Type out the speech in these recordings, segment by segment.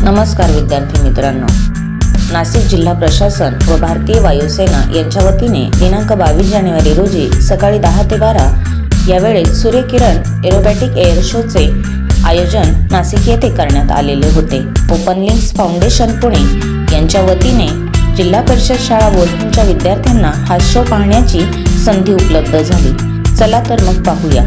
नमस्कार विद्यार्थी मित्रांनो, नाशिक जिल्हा प्रशासन व भारतीय वायुसेना यांच्या वतीने दिनांक 22 जानेवारी रोजी सकाळी 10 ते 12 या वेळेत सूर्यकिरण एरोबॅटिक एअर शोचे आयोजन नाशिक येथे करण्यात आलेले होते. ओपन लिंक्स फाउंडेशन पुणे यांच्या वतीने जिल्हा परिषद शाळा बोलपूरच्या विद्यार्थ्यांना हा शो पाहण्याची संधी उपलब्ध झाली. चला तर मग पाहूया.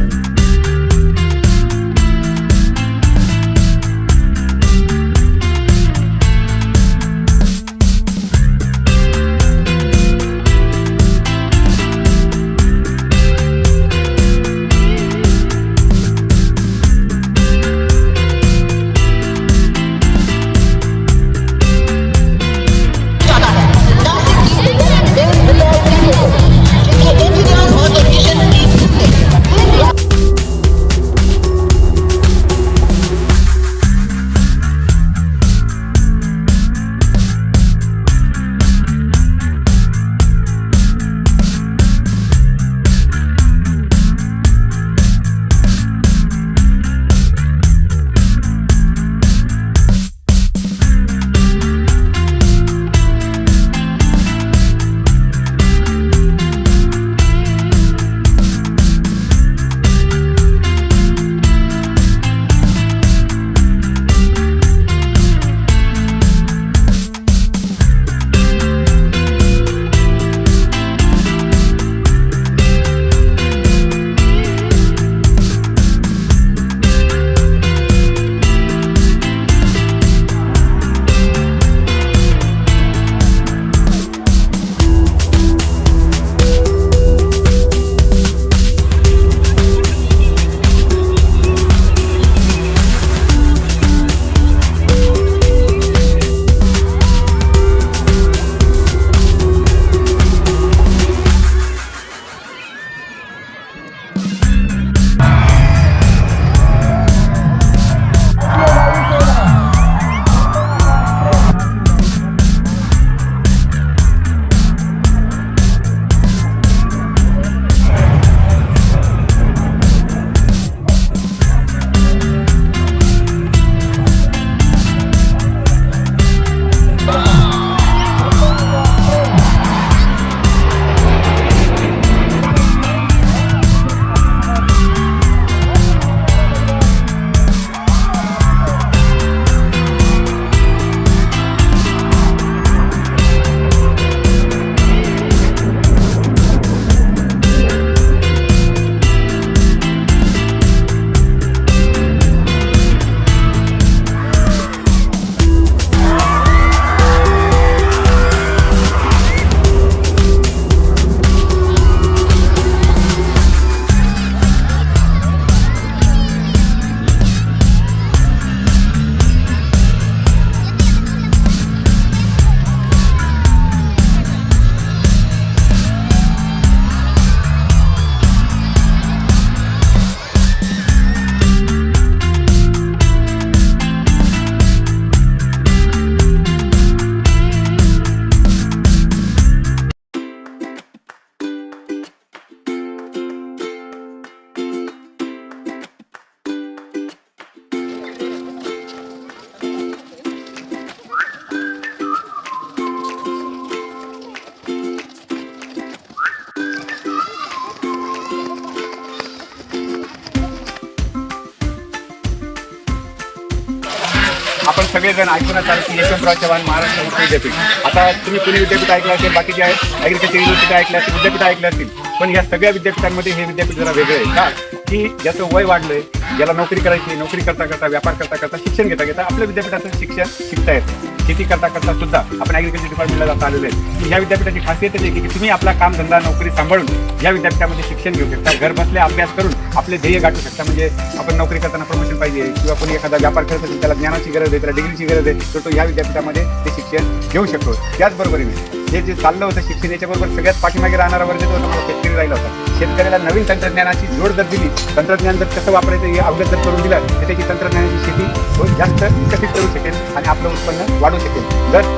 आपण सगळेजण ऐकूनच आलो की यशवंतराव चव्हाण महाराष्ट्र मुक्त विद्यापीठ. आता तुम्ही पुणे विद्यापीठ ऐकलं असेल, बाकीचे ॲग्रिकल्चर युनिव्हर्सिटी ऐकले असतील, विद्यापीठ ऐकले असतील, पण या सगळ्या विद्यापीठांमध्ये हे विद्यापीठ जरा वेगळं आहे का, की ज्याचं वय वाढलंय, ज्याला नोकरी करायची, नोकरी करता करता, व्यापार करता करता, शिक्षण घेता घेता आपल्या विद्यापीठाचं शिक्षण शिकता येतं. शेती करता करता सुद्धा आपण ॲग्रिकल्चर डिपार्टमेंटला जाता आलेलो आहे. या विद्यापीठाची खासियत आहे की तुम्ही आपला कामधंदा नोकरी सांभाळून या विद्यापीठामध्ये शिक्षण घेऊ शकता. घर बसल्या अभ्यास करून आपले ध्येय गाठू शकता. म्हणजे आपण नोकरी करताना प्रमोशन पाहिजे किंवा कोणी एखादा व्यापार करत असेल, त्याला ज्ञानाची गरज आहे, त्याला डिग्रीची गरज आहे, तर तो या विद्यापीठामध्ये ते शिक्षण घेऊ शकतो. त्याचबरोबरीने हे जे चाललं होतं शिक्षण, याच्याबरोबर सगळ्यात पाठीमागे राहणारा वर्ग जो होता मला शेतकरी राहिला होता. शेतकऱ्याला नवीन तंत्रज्ञानाची जोड जर दिली, तंत्रज्ञान जर कसं वापरायचं हे अवगत जर करून दिलं, तर त्याची तंत्रज्ञानाची शेती जास्त विकसित करू शकेल आणि आपलं उत्पन्न वाढू शकेल. जर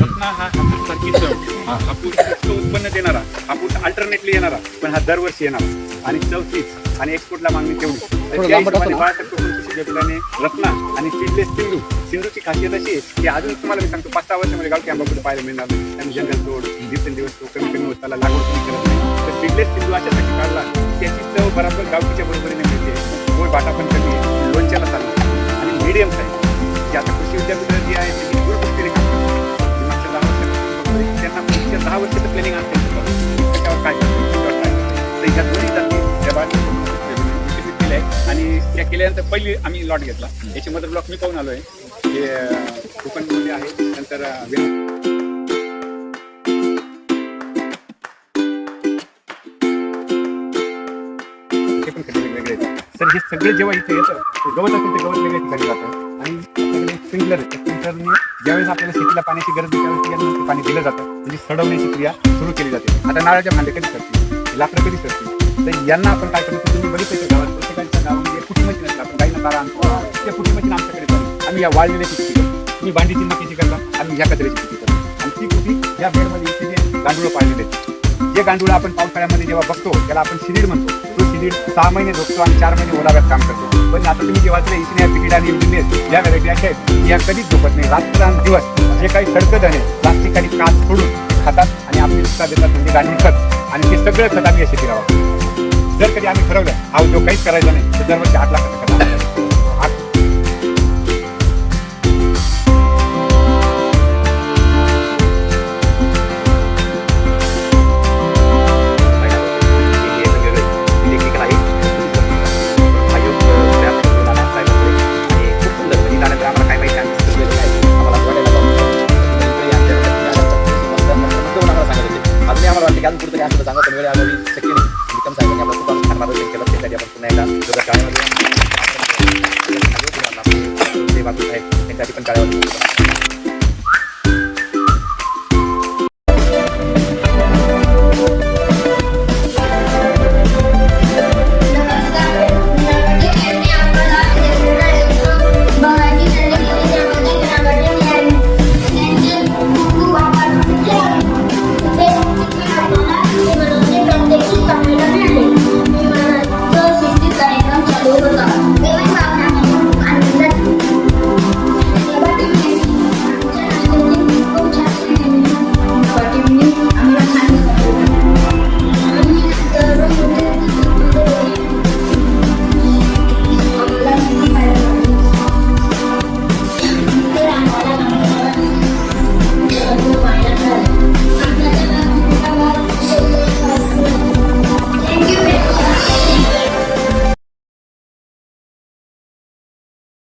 रत्ना हा सारखी हापूस उत्पन्न देणारा, हापूस अल्टरनेटली येणारा, पण हा दरवर्षी येणारा आणि चौथीच आणि एक्सपोर्टला मागणी तेवढी. तर त्या हिशोबाने बाळासाहेब टोपण कृषी विद्यापीठाने रत्ना आणि सीडलेस सिंधूची खासियत अशी आहे की अजून तुम्हाला मी सांगतो 5-6 वर्षामध्ये गावठी आंबा कुठे पाहायला मिळणार नाही. आणि जंगल तोड दिवसेंदिवस तो कमी कमी होत चालला, लागवड कमी करत नाही. तर सीडलेस सिंधू अशासाठी काढला त्याची चव बरोबर गावठीच्या बरोबरीने मिळते. गोड बाटा पण कमी आहे, लोणच्याला चालणार आणि मीडियम साईज की आता कृषी विद्यापीठ जी आहे ती दूरदृष्टीने काम करते. मागच्या 10 वर्षापासून त्यांना पुढच्या 10 वर्षाचं प्लॅनिंग असते त्याच्यावर काय करते, त्याच्यावर काय करते. तर ह्या दोन्ही जाती त्या बाजूने विकसित केल्या आहे आणि त्या केल्यानंतर पहिली आम्ही लॉट घेतला. याचे मदर ब्लॉक मी पाहून आलो आहे, हे कोकणमध्ये आहे. नंतर ते पण खड्डे वेगवेगळे आहेत. तर हे सगळे जेव्हा इथे येतं गवत असेल ते गवत वेगळ्या ठिकाणी जातं आणि आपल्याकडे स्प्रिंकलर आहे. स्प्रिंकलरने ज्यावेळेस आपल्याला शेतीला पाण्याची गरज आहे त्यावेळेस याला ते पाणी दिलं जातं, म्हणजे सडवण्याची क्रिया सुरू केली जाते. आता नारळाच्या भांडे कधी सरतील, लाकडं कधी सरतील, तर यांना आपण काय करतो तुम्ही बघितलं गावात प्रत्येकाच्या गावामध्ये फुटी मशीन असतं. आपण गाईला तारा आणतो, त्या फुटी मशीन आमच्याकडे करतो. आम्ही या वाळलेल्याची पिकी करतो, तुम्ही भांडीची मकीची करता, आम्ही ह्या कचऱ्याची पिकी करतो आणि ती कुठी या बेडमध्ये इथे जे गांडूळ पाळलेले आहेत. जे गांडूळ आपण पावसाळ्यामध्ये जेव्हा बघतो त्याला आपण शिडीड म्हणतो. तो शिडीड 6 महिने झोपतो आणि 4 महिने ओलाव्यात काम करतो. पण आता तुम्ही जे वाचले इथल्या पिकिड आणि इंजिनियर या व्हरायटी अशा आहेत या कधीच झोपत नाही. रात्रंदिवस जे काही सडकं धणे प्लास्टिक आणि काच सोडून खातात आणि आपली नुकसान देतात, म्हणजे गांडूळ खत. आणि ते सगळं खत आम्ही या शेतीला वापरतो. जर कधी आम्ही ठरवलं हा उद्योग काहीच करायचा नाही तर दरवर्षी 8 लाखाचं खत आम्हाला अजून पुढचं काय असं सांगा पण वेळ आम्ही शक्य नाही. निकम साहेबांनी आपलं खूप छान मार्गदर्शन केलं. त्यासाठी आपण पुन्हा एकदा शाळेमध्ये बाबू साहेब त्यांच्यासाठी पण शाळेवर